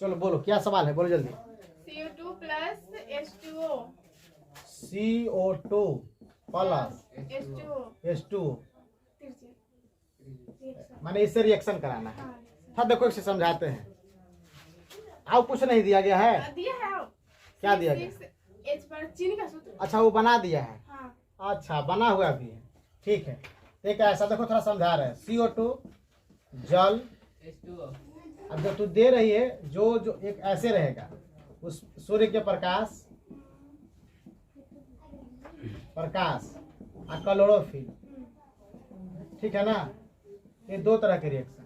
चलो बोलो क्या सवाल है, बोलो जल्दी। CO2 plus H2O। CO2 plus H2O माने इससे रिएक्शन कराना है। हाँ देखो इसे समझाते हैं। आप कुछ नहीं दिया गया है, दिया है। क्या दिया गया? H पर चीनी का सूत्र। अच्छा वो बना दिया है। हाँ। अच्छा बना हुआ भी है, ठीक है। एक ऐसा देखो थोड़ा समझा रहे हैं। CO2 जल, अब जो तू दे रही है जो जो एक ऐसे रहेगा, उस सूर्य के प्रकाश और क्लोरोफिल, ठीक है ना। ये दो तरह के रिएक्शन।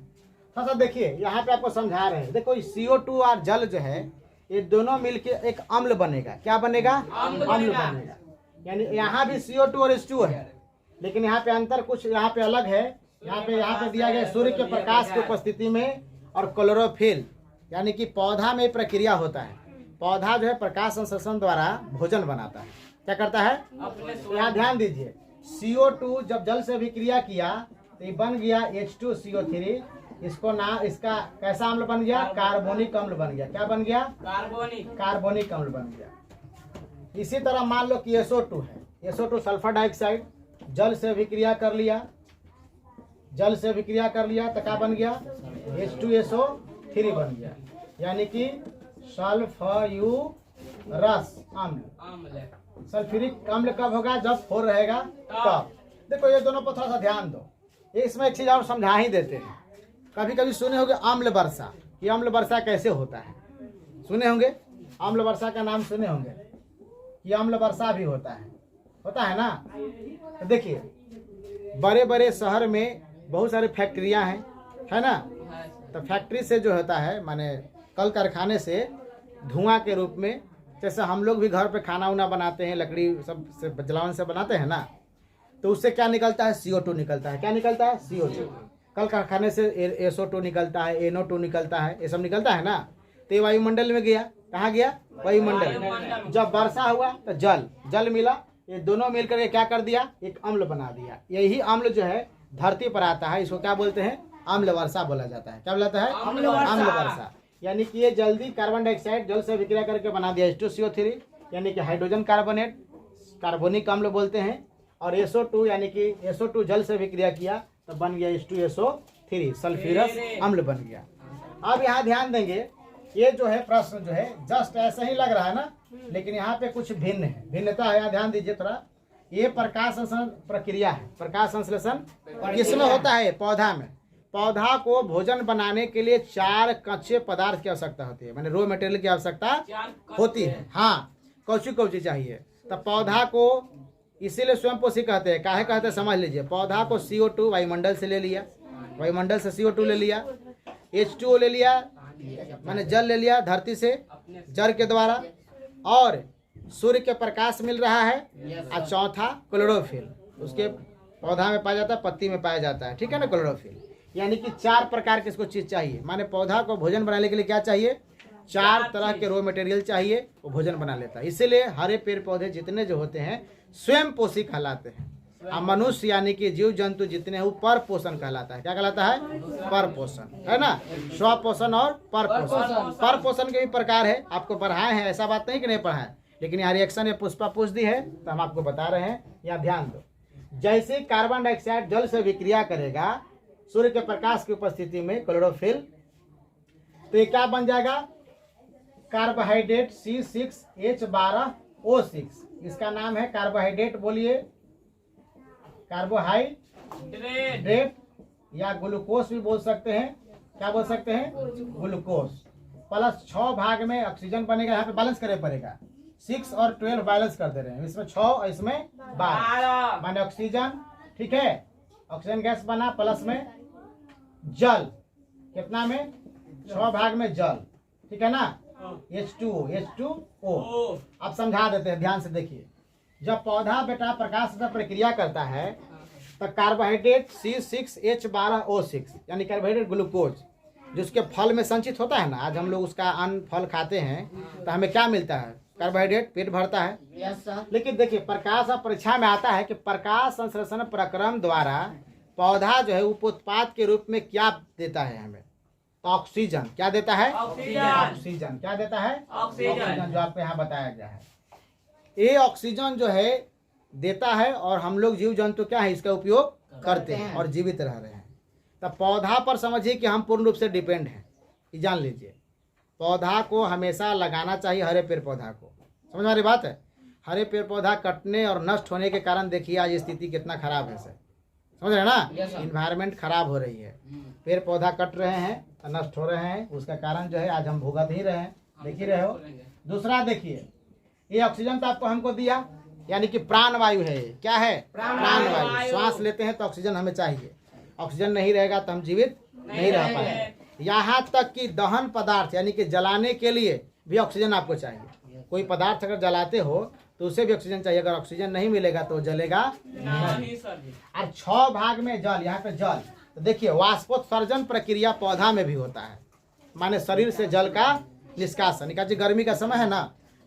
थोड़ा सा देखिए यहाँ पे आपको समझा रहे हैं। देखो CO2 और जल जो है ये दोनों मिलके एक अम्ल बनेगा। क्या बनेगा? अम्ल बनेगा। यानी यहाँ भी CO2 और H2O है, लेकिन यहाँ पे अंतर कुछ यहाँ पे अलग है। यहाँ पे दिया गया सूर्य के प्रकाश की उपस्थिति में और क्लोरोफिल, यानी कि पौधा में प्रक्रिया होता है। पौधा जो है प्रकाश संश्लेषण द्वारा भोजन बनाता है। क्या करता है? यहाँ ध्यान दीजिए, CO2 जब जल से अभिक्रिया किया तो ये बन गया H2CO3। इसका कैसा अम्ल बन गया? कार्बोनिक अम्ल बन गया। क्या बन गया? कार्बोनिक अम्ल बन गया। इसी तरह मान लो कि SO2 है। SO2 सल्फर डाइऑक्साइड जल से अभिक्रिया कर लिया, तो क्या बन गया? H2SO3 बन गया, यानी कि सल्फ्यूरस अम्ल। सल्फ्यूरिक अम्ल कब होगा? जब 4 रहेगा तब। देखो ये दोनों पर थोड़ा सा ध्यान दो। इसमें एक चीज और समझा ही देते हैं। कभी कभी सुने होंगे अम्ल वर्षा, कि अम्ल वर्षा कैसे होता है, सुने होंगे। अम्ल वर्षा का नाम सुने होंगे कि अम्ल वर्षा भी होता है ना। तो देखिए बड़े बड़े शहर में बहुत सारी फैक्ट्रियां हैं, है ना। तो फैक्ट्री से जो होता है माने कल कारखाने से धुआं के रूप में, जैसे हम लोग भी घर पे खाना उना बनाते हैं, लकड़ी सब से जलावन से बनाते हैं ना, तो उससे क्या निकलता है? CO2 निकलता है। क्या निकलता है? CO2। कल कारखाने से SO2 निकलता है, NO2 निकलता है, ये सब निकलता है ना। तो ये वायुमंडल में गया। कहाँ गया? वायुमंडल। जब वर्षा हुआ तो जल मिला, ये दोनों मिलकर के क्या कर दिया? एक अम्ल बना दिया। यही अम्ल जो है धरती पर आता है, इसको क्या बोलते हैं? अम्ल वर्षा बोला जाता है। क्या बोला जाता है? अम्ल वर्षा। यानी कि ये जल्दी कार्बन डाइऑक्साइड जल से अभिक्रिया करके बना दिया H2CO3, यानी कि हाइड्रोजन कार्बोनेट, कार्बोनिक अम्ल बोलते हैं। और SO2 यानी कि SO2 जल से अभिक्रिया किया तो बन गया H2SO3, सल्फ्यूरस अम्ल बन गया। अब यहाँ ध्यान देंगे, ये जो है प्रश्न जो है जस्ट ऐसा ही लग रहा है ना, लेकिन यहाँ पे कुछ भिन्नता है। यहाँ ध्यान दीजिए थोड़ा। ये प्रकाश संश्लेषण प्रक्रिया है। प्रकाश संश्लेषण किसमें होता है? पौधा में। पौधा को भोजन बनाने के लिए 4 कच्चे पदार्थ की आवश्यकता होती है, माने रॉ मटेरियल की आवश्यकता होती है। हाँ, कौची चाहिए? तो पौधा को इसीलिए स्वयं पोषी कहते हैं। काहे कहते हैं समझ लीजिए। पौधा को CO2 वायुमंडल से ले लिया, वायुमंडल से CO2 ले लिया, H2O ले लिया, माने जल ले लिया धरती से जल के द्वारा, और सूर्य के प्रकाश मिल रहा है, और चौथा क्लोरोफिल उसके पौधा में पाया जाता है, पत्ती में पाया जाता है, ठीक है ना, क्लोरोफिल। यानी कि 4 प्रकार के इसको चीज चाहिए। माने पौधा को भोजन बनाने के लिए क्या चाहिए? 4 तरह के रॉ मटेरियल चाहिए, वो भोजन बना लेता है। इसीलिए हरे पेड़ पौधे जितने जो होते हैं स्वयं पोषी कहलाते हैं, और मनुष्य यानी कि जीव जंतु जितने हैं वो पर पोषण कहलाता है। क्या कहलाता है? पर पोषण, है ना। स्वपोषण और पर पोषण। पर पोषण के भी प्रकार है, आपको पढ़ाए हैं, ऐसा बात नहीं कि नहीं पढ़ाए, लेकिन यहाँ रिएक्शन में पुष्पा पूछ दी है तो हम आपको बता रहे हैं। यहाँ ध्यान दो, जैसे कार्बन डाइऑक्साइड जल से विक्रिया करेगा सूर्य के प्रकाश की उपस्थिति में, क्लोरोफिल, तो ये क्या बन जाएगा? Carbohydrate C6H12O6। इसका नाम है कार्बोहाइड्रेट। बोलिए, कार्बोहाइड्रेट या ग्लूकोज भी बोल सकते हैं। क्या बोल सकते हैं? ग्लूकोज। प्लस 6 भाग में ऑक्सीजन बनेगा। यहाँ पे बैलेंस करे पड़ेगा, 6 और 12 बैलेंस कर दे रहे हैं। इसमें 6 और इसमें 12, माने ऑक्सीजन, ठीक है, ऑक्सीजन गैस बना, प्लस में जल, कितना में? 6 भाग में जल, ठीक है ना, H2O। अब समझा देते हैं, ध्यान से देखिए। जब पौधा बेटा प्रकाश से प्रक्रिया करता है तो कार्बोहाइड्रेट C6H12O6 यानी कार्बोहाइड्रेट ग्लूकोज जिसके फल में संचित होता है ना। आज हम लोग उसका अन्न फल खाते हैं तो हमें क्या मिलता है? कार्बोहाइड्रेट, पेट भरता है। लेकिन देखिए प्रकाश अब परीक्षा में आता है कि प्रकाश संश्लेषण प्रक्रम द्वारा पौधा जो है उपोत्पाद के रूप में क्या देता है हमें? ऑक्सीजन क्या देता है? ऑक्सीजन। ऑक्सीजन क्या देता है? ऑक्सीजन। जो आपको यहाँ बताया गया है। ये ऑक्सीजन जो है देता है और हम लोग जीव जंतु क्या है इसका उपयोग करते हैं और जीवित रह रहे हैं। तब पौधा पर समझिए कि हम पूर्ण रूप से डिपेंड हैं, ये जान लीजिए। पौधा को हमेशा लगाना चाहिए, हरे पेड़ पौधा को। समझ में आ रही बात है? हरे पेड़ पौधा कटने और नष्ट होने के कारण देखिए आज स्थिति कितना खराब है सर। समझ रहे हैं ना? इन्वायरमेंट खराब हो रही है, पेड़ पौधा कट रहे हैं, नष्ट हो रहे हैं, उसका कारण जो है आज हम भुगत ही रहे हैं, देख ही रहे हो। दूसरा देखिए, ये ऑक्सीजन तो आपको हमको दिया, यानी कि प्राण वायु है। ये क्या है? प्राण वायु। श्वास लेते हैं तो ऑक्सीजन हमें चाहिए, ऑक्सीजन नहीं रहेगा तो हम जीवित नहीं रह पाएंगे। यहाँ तक कि दहन पदार्थ यानी कि जलाने के लिए भी ऑक्सीजन आपको चाहिए। कोई पदार्थ अगर जलाते हो तो उसे भी ऑक्सीजन चाहिए, अगर ऑक्सीजन नहीं मिलेगा तो जलेगा नहीं। और 6 भाग में जल, यहाँ पे जल तो देखिए वाष्पोत्सर्जन प्रक्रिया पौधा में भी होता है, माने शरीर से जल का निष्कासन। निकाल गर्मी का समय है ना,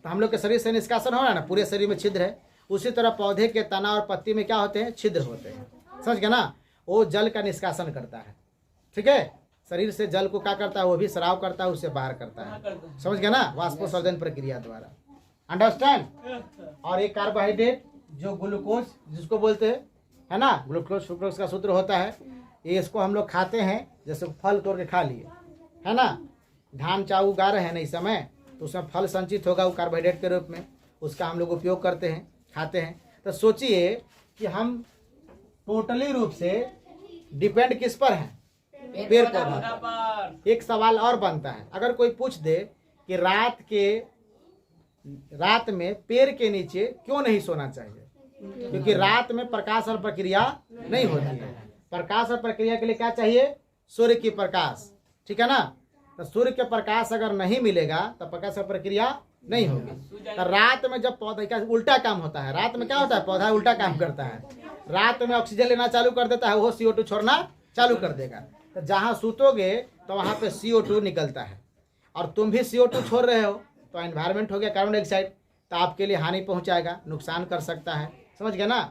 तो हम लोग के शरीर से निष्कासन हो रहा है ना, पूरे शरीर में छिद्र है। उसी तरह पौधे के तना और पत्ती में क्या होते हैं? छिद्र होते हैं। समझ गए ना? वो जल का निष्कासन करता है, ठीक है। शरीर से जल को क्या करता है? वो भी स्राव करता है, उससे बाहर करता है। समझ गए ना? वाष्पोत्सर्जन प्रक्रिया द्वारा। अंडरस्टैंड? और एक कार्बोहाइड्रेट जो ग्लूकोज जिसको बोलते हैं, है ना, ग्लूकोज फ्रुक्टोज का सूत्र होता है, ये इसको हम लोग खाते हैं। जैसे फल तोड़ के खा लिए, है ना, धान चावल उगा रहे हैं ना इस समय, तो उसमें फल संचित होगा वो कार्बोहाइड्रेट के रूप में, उसका हम लोग उपयोग करते हैं, खाते हैं। तो सोचिए कि हम टोटली रूप से डिपेंड किस पर हैं? पेड़ पौधा पर। एक सवाल और बनता है, अगर कोई पूछ दे कि रात में पेड़ के नीचे क्यों नहीं सोना चाहिए? क्योंकि रात में प्रकाश और प्रक्रिया नहीं होती है। प्रकाश और प्रक्रिया के लिए क्या चाहिए? सूर्य की प्रकाश, ठीक है ना। तो सूर्य के प्रकाश अगर नहीं मिलेगा तो प्रकाश और प्रक्रिया नहीं होगी। तो रात में जब पौधा का उल्टा काम होता है, रात में क्या होता है? पौधा उल्टा काम करता है, रात में ऑक्सीजन लेना चालू कर देता है, वो CO2 छोड़ना चालू कर देगा। तो जहाँ सूतोगे तो वहाँ पे CO2 निकलता है और तुम भी CO2 छोड़ रहे हो, तो एनवायरनमेंट हो गया कार्बन डाइऑक्साइड, तो आपके लिए हानि पहुँचाएगा, नुकसान कर सकता है। समझ गए ना?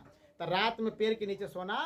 तो रात में पेड़ के नीचे सोना